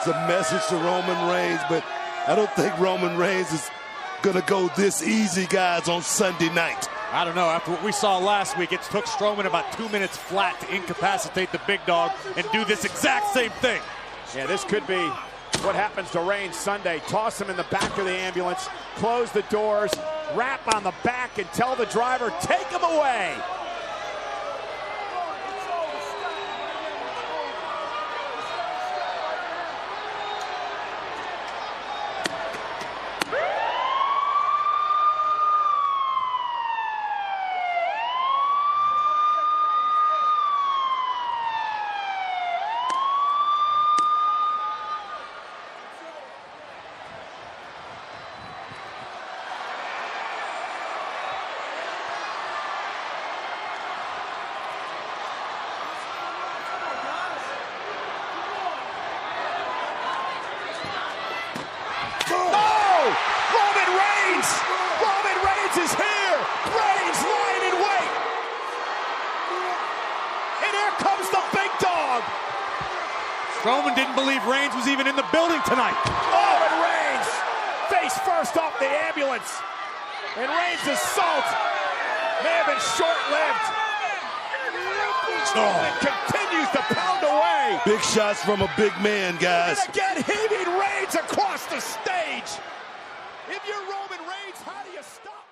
It's a message to Roman Reigns, but I don't think Roman Reigns is going to go this easy, guys, on Sunday night. I don't know. After what we saw last week, it took Strowman about 2 minutes flat to incapacitate the big dog and do this exact same thing. Yeah, this could be what happens to Reigns Sunday. Toss him in the back of the ambulance, close the doors, wrap on the back, and tell the driver, take him away. Roman Reigns is here! Reigns lying in wait! And here comes the big dog! Strowman didn't believe Reigns was even in the building tonight. Roman Reigns! Face first off the ambulance! And Reigns' assault may have been short-lived. Strowman continues to pound away! Big shots from a big man, guys. And again, heaving Reigns across the stage! If you're Roman Reigns, how do you stop?